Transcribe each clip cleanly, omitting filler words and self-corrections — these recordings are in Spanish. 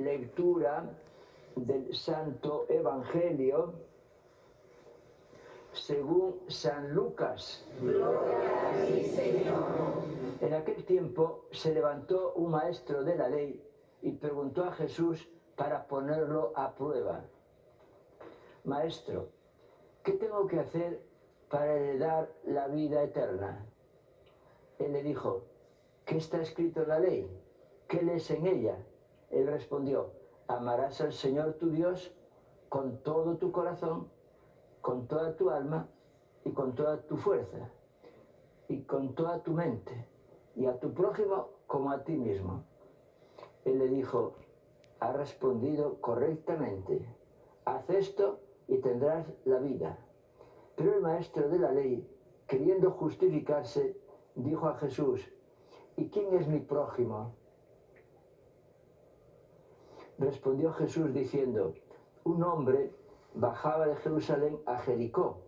Lectura del Santo Evangelio según San Lucas. Gloria a ti, Señor. En aquel tiempo se levantó un maestro de la ley y preguntó a Jesús para ponerlo a prueba: Maestro, ¿qué tengo que hacer para heredar la vida eterna? Él le dijo: ¿qué está escrito en la ley? ¿Qué lees en ella? Él respondió: amarás al Señor tu Dios con todo tu corazón, con toda tu alma y con toda tu fuerza y con toda tu mente, y a tu prójimo como a ti mismo. Él le dijo: has respondido correctamente, haz esto y tendrás la vida. Pero el maestro de la ley, queriendo justificarse, dijo a Jesús: ¿y quién es mi prójimo? Respondió Jesús diciendo: un hombre bajaba de Jerusalén a Jericó,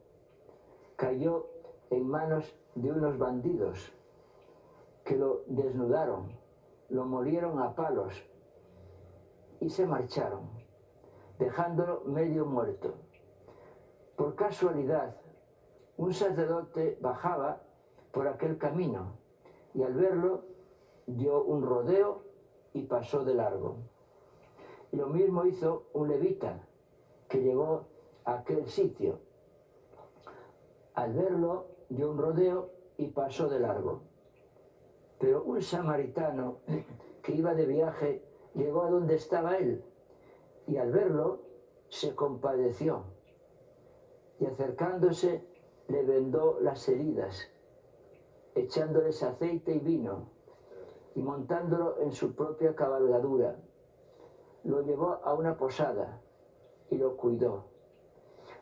cayó en manos de unos bandidos que lo desnudaron, lo molieron a palos y se marcharon, dejándolo medio muerto. Por casualidad, un sacerdote bajaba por aquel camino y al verlo dio un rodeo y pasó de largo. Y lo mismo hizo un levita que llegó a aquel sitio. Al verlo dio un rodeo y pasó de largo. Pero un samaritano que iba de viaje llegó a donde estaba él y al verlo se compadeció y acercándose le vendó las heridas, echándoles aceite y vino y montándolo en su propia cabalgadura. Lo llevó a una posada y lo cuidó.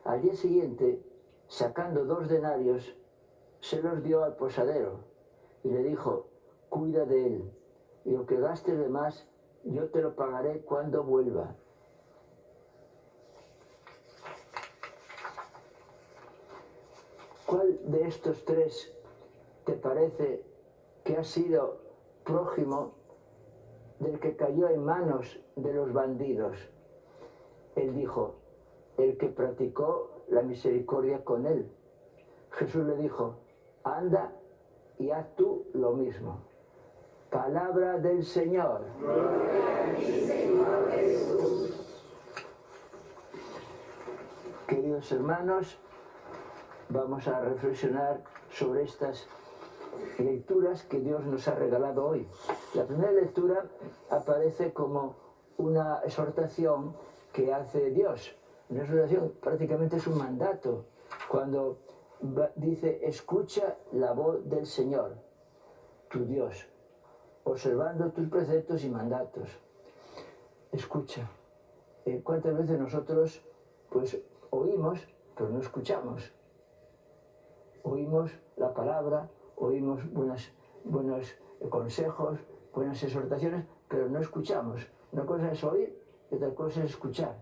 Al día siguiente, sacando 2 denarios, se los dio al posadero y le dijo: cuida de él, y lo que gastes de más, yo te lo pagaré cuando vuelva. ¿Cuál de estos 3 te parece que ha sido prójimo del que cayó en manos de los bandidos? Él dijo: el que practicó la misericordia con él. Jesús le dijo: anda y haz tú lo mismo. Palabra del Señor. Gloria a ti, Señor Jesús. Queridos hermanos, vamos a reflexionar sobre estas lecturas que Dios nos ha regalado hoy. La primera lectura aparece como una exhortación que hace Dios. Una exhortación prácticamente es un mandato. Cuando dice: escucha la voz del Señor, tu Dios, observando tus preceptos y mandatos. Escucha. ¿Cuántas veces nosotros pues oímos, pero no escuchamos? Oímos la palabra, oímos buenos consejos, buenas exhortaciones, pero no escuchamos. Una cosa es oír y otra cosa es escuchar.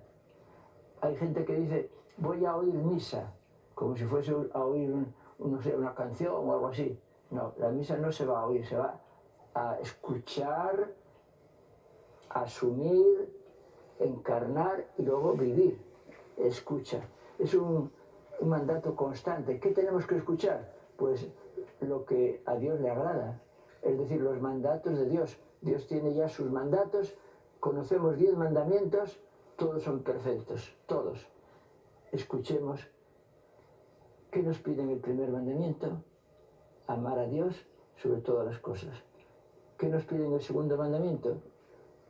Hay gente que dice: voy a oír misa, como si fuese a oír no sé, una canción o algo así. No, la misa no se va a oír, se va a escuchar, asumir, encarnar y luego vivir. Escucha. Es un mandato constante. ¿Qué tenemos que escuchar? Pues lo que a Dios le agrada, es decir, los mandatos de Dios. Dios tiene ya sus mandatos, conocemos 10 mandamientos, todos son perfectos, todos. Escuchemos. ¿Qué nos pide en el primer mandamiento? Amar a Dios sobre todas las cosas. ¿Qué nos pide en el segundo mandamiento?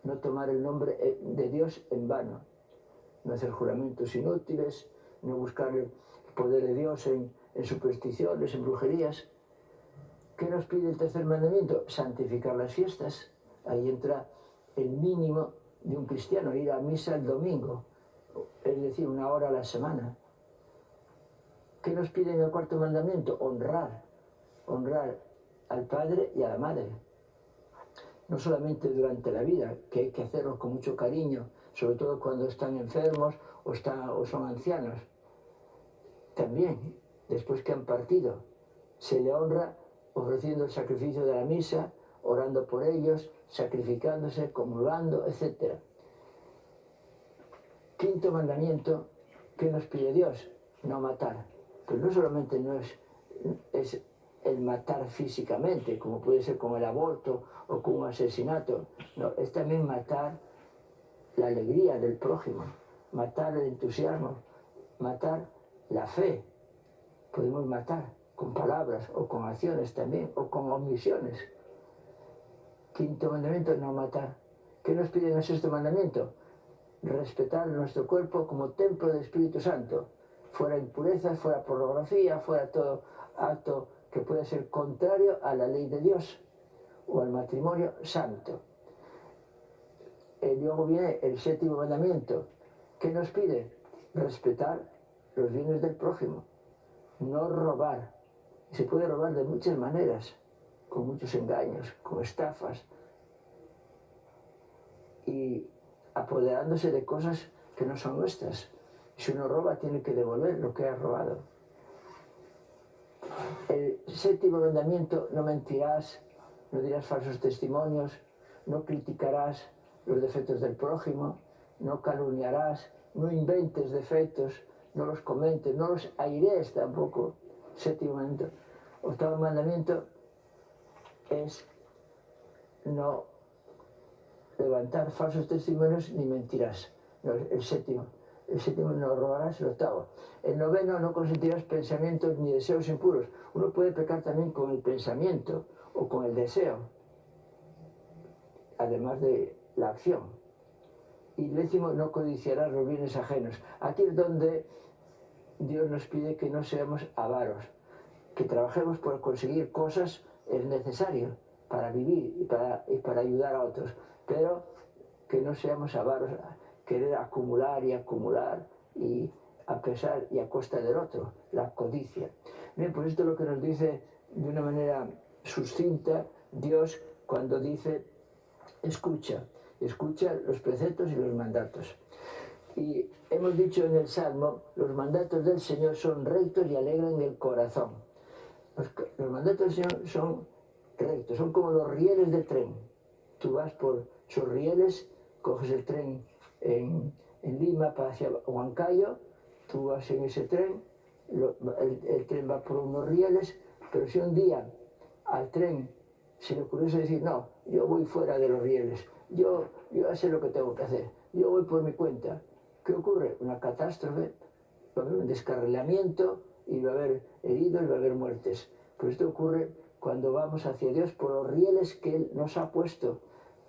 No tomar el nombre de Dios en vano, no hacer juramentos inútiles, no buscar el poder de Dios en supersticiones, en brujerías. ¿Qué nos pide el tercer mandamiento? Santificar las fiestas. Ahí entra el mínimo de un cristiano, ir a misa el domingo, es decir, 1 hora a la semana. ¿Qué nos pide en el cuarto mandamiento? Honrar al padre y a la madre. No solamente durante la vida, que hay que hacerlo con mucho cariño, sobre todo cuando están enfermos o son ancianos. También, después que han partido, se le honra ofreciendo el sacrificio de la misa, orando por ellos, sacrificándose, comulgando, etc. Quinto mandamiento, ¿qué nos pide Dios? No matar. Pero no solamente no es el matar físicamente, como puede ser con el aborto o con un asesinato. No, es también matar la alegría del prójimo, matar el entusiasmo, matar la fe. Podemos matar con palabras o con acciones también, o con omisiones. Quinto mandamiento, no matar. ¿Qué nos pide en el sexto mandamiento? Respetar nuestro cuerpo como templo del Espíritu Santo. Fuera impureza, fuera pornografía, fuera todo acto que pueda ser contrario a la ley de Dios o al matrimonio santo. Luego viene el séptimo mandamiento. ¿Qué nos pide? Respetar los bienes del prójimo. No robar. Se puede robar de muchas maneras, con muchos engaños, con estafas y apoderándose de cosas que no son nuestras. Si uno roba, tiene que devolver lo que ha robado. El séptimo mandamiento, no mentirás, no dirás falsos testimonios, no criticarás los defectos del prójimo, no calumniarás, no inventes defectos, no los comentes, no los airees tampoco. Séptimo mandamiento. Octavo mandamiento es no levantar falsos testimonios ni mentirás. No, el séptimo no robarás, el octavo. El noveno, no consentirás pensamientos ni deseos impuros. Uno puede pecar también con el pensamiento o con el deseo, además de la acción. Y el décimo, no codiciarás los bienes ajenos. Aquí es donde Dios nos pide que no seamos avaros, que trabajemos por conseguir cosas, es necesario para vivir y para ayudar a otros, pero que no seamos avaros, querer acumular y a pesar y a costa del otro, la codicia. Bien, pues esto es lo que nos dice de una manera sucinta Dios cuando dice escucha los preceptos y los mandatos. Y hemos dicho en el Salmo, los mandatos del Señor son rectos y alegran el corazón. Los mandatos del Señor son rectos, son como los rieles del tren. Tú vas por esos rieles, coges el tren en Lima para hacia Huancayo, tú vas en ese tren, el tren va por unos rieles, pero si un día al tren se le ocurriese decir, no, yo voy fuera de los rieles, yo sé lo que tengo que hacer, yo voy por mi cuenta, ¿qué ocurre? Una catástrofe, va a haber un descarrilamiento y va a haber heridos y va a haber muertes. Pues esto ocurre cuando vamos hacia Dios por los rieles que Él nos ha puesto.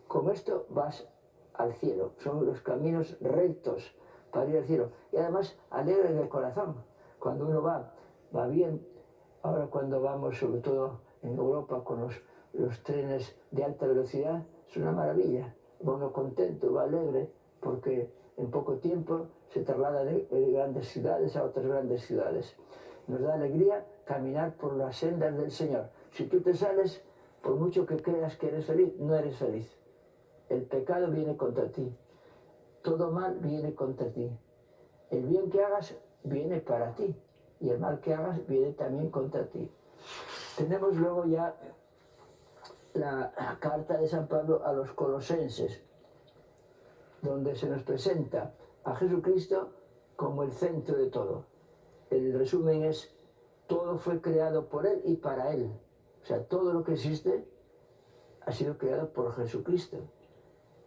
Con esto vas al cielo, son los caminos rectos para ir al cielo. Y además alegran el corazón. Cuando uno va bien. Ahora cuando vamos, sobre todo en Europa, con los trenes de alta velocidad, es una maravilla. Va uno contento, va alegre, porque en poco tiempo se traslada de grandes ciudades a otras grandes ciudades. Nos da alegría caminar por las sendas del Señor. Si tú te sales, por mucho que creas que eres feliz, no eres feliz. El pecado viene contra ti. Todo mal viene contra ti. El bien que hagas viene para ti. Y el mal que hagas viene también contra ti. Tenemos luego ya la carta de San Pablo a los colosenses, donde se nos presenta a Jesucristo como el centro de todo. El resumen es, todo fue creado por Él y para Él. O sea, todo lo que existe ha sido creado por Jesucristo.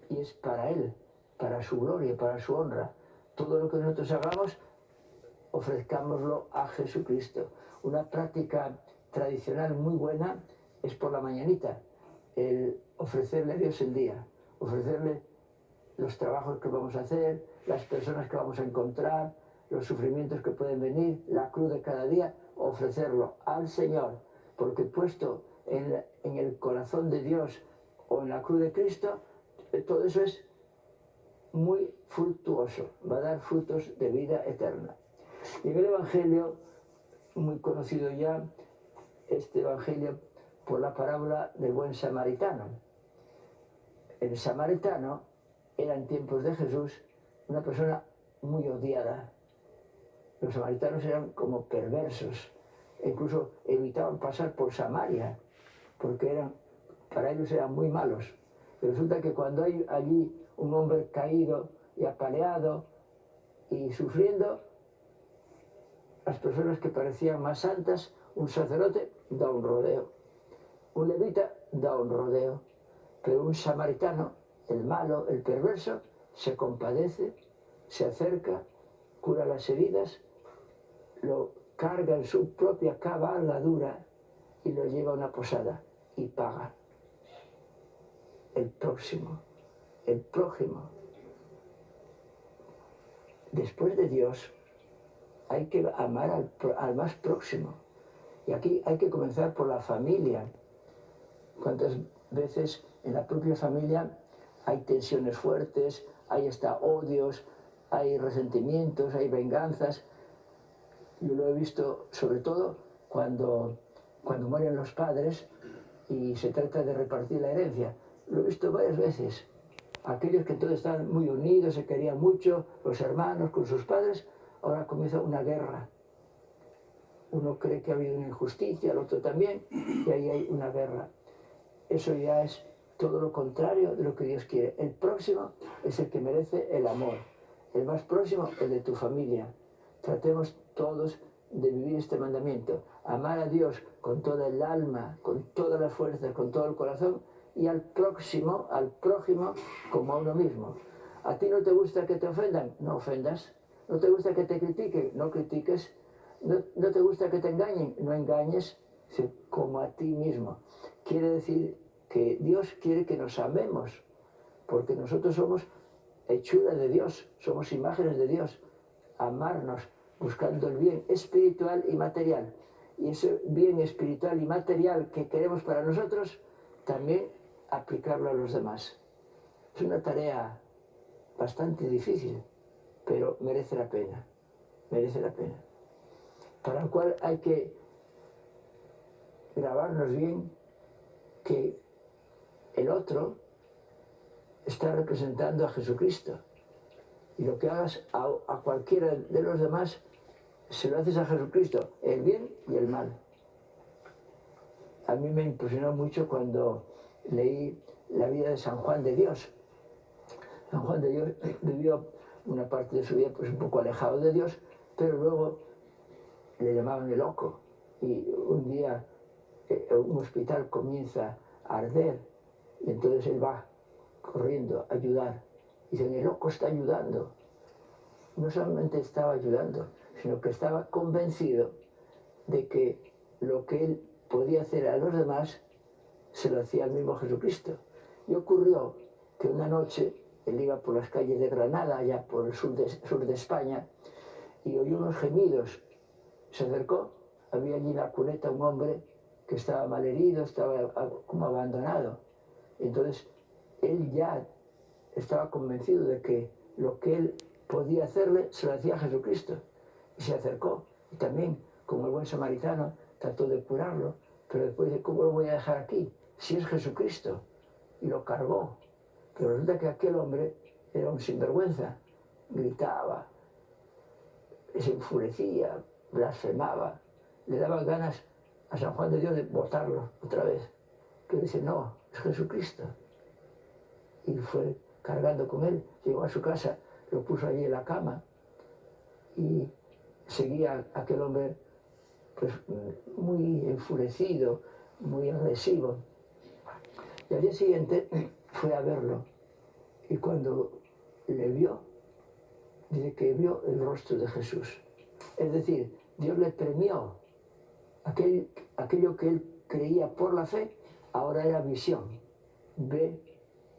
Y es para Él, para su gloria, para su honra. Todo lo que nosotros hagamos, ofrezcámoslo a Jesucristo. Una práctica tradicional muy buena es por la mañanita, el ofrecerle a Dios el día, ofrecerle los trabajos que vamos a hacer, las personas que vamos a encontrar, los sufrimientos que pueden venir, la cruz de cada día, ofrecerlo al Señor, porque puesto en el corazón de Dios o en la cruz de Cristo, todo eso es muy fructuoso, va a dar frutos de vida eterna. Y en el Evangelio, muy conocido ya, este Evangelio por la parábola del buen samaritano. El samaritano era en tiempos de Jesús una persona muy odiada. Los samaritanos eran como perversos, e incluso evitaban pasar por Samaria, porque para ellos eran muy malos. Y resulta que cuando hay allí un hombre caído y apaleado, y sufriendo, las personas que parecían más santas, un sacerdote da un rodeo, un levita da un rodeo, pero un samaritano, el malo, el perverso, se compadece, se acerca, cura las heridas, lo carga en su propia cabalgadura y lo lleva a una posada y paga. El próximo, el prójimo. Después de Dios, hay que amar al más próximo. Y aquí hay que comenzar por la familia. ¿Cuántas veces en la propia familia hay tensiones fuertes, hay hasta odios, hay resentimientos, hay venganzas? Yo lo he visto sobre todo cuando mueren los padres y se trata de repartir la herencia. Lo he visto varias veces. Aquellos que todos están muy unidos, se querían mucho, los hermanos con sus padres, ahora comienza una guerra. Uno cree que ha habido una injusticia, el otro también, y ahí hay una guerra. Eso ya es todo lo contrario de lo que Dios quiere. El próximo es el que merece el amor. El más próximo, el de tu familia. Tratemos todos de vivir este mandamiento. Amar a Dios con toda el alma, con toda la fuerza, con todo el corazón, y al próximo, al prójimo, como a uno mismo. ¿A ti no te gusta que te ofendan? No ofendas. ¿No te gusta que te critiquen? No critiques. ¿No te gusta que te engañen? No engañes, como a ti mismo. Quiere decir que Dios quiere que nos amemos, porque nosotros somos hechura de Dios, somos imágenes de Dios. Amarnos, buscando el bien espiritual y material. Y ese bien espiritual y material que queremos para nosotros, también aplicarlo a los demás. Es una tarea bastante difícil, pero merece la pena, merece la pena. Para lo cual hay que grabarnos bien que el otro está representando a Jesucristo. Y lo que hagas a cualquiera de los demás, se lo haces a Jesucristo, el bien y el mal. A mí me impresionó mucho cuando leí la vida de San Juan de Dios. San Juan de Dios vivió una parte de su vida pues un poco alejado de Dios, pero luego le llamaban el loco. Y un día un hospital comienza a arder y entonces él va corriendo a ayudar. Dicen, el loco está ayudando. No solamente estaba ayudando, sino que estaba convencido de que lo que él podía hacer a los demás se lo hacía al mismo Jesucristo. Y ocurrió que una noche él iba por las calles de Granada, allá por el sur de España, y oyó unos gemidos. Se acercó, había allí en la cuneta un hombre que estaba malherido, estaba como abandonado. Entonces él ya estaba convencido de que lo que él podía hacerle se lo hacía a Jesucristo. Y se acercó, y también, como el buen samaritano, trató de curarlo, pero después dice, ¿cómo lo voy a dejar aquí? Si es Jesucristo. Y lo cargó. Pero resulta que aquel hombre era un sinvergüenza. Gritaba, se enfurecía, blasfemaba. Le daba ganas a San Juan de Dios de botarlo otra vez. Pero dice, no, es Jesucristo. Y fue cargando con él, llegó a su casa, lo puso allí en la cama y seguía aquel hombre pues muy enfurecido, muy agresivo. Y al día siguiente fue a verlo y cuando le vio, dice que vio el rostro de Jesús. Es decir, Dios le premió aquello que él creía por la fe, ahora era visión. Ve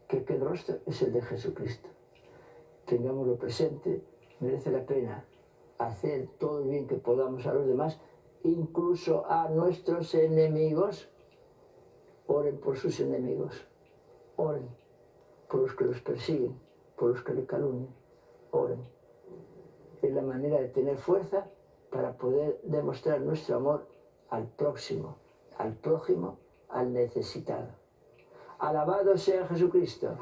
que aquel rostro es el de Jesucristo. Tengámoslo presente, merece la pena hacer todo el bien que podamos a los demás, incluso a nuestros enemigos. Oren por sus enemigos, oren por los que los persiguen, por los que le calumnian, oren. Es la manera de tener fuerza para poder demostrar nuestro amor al próximo, al prójimo, al necesitado. Alabado sea Jesucristo.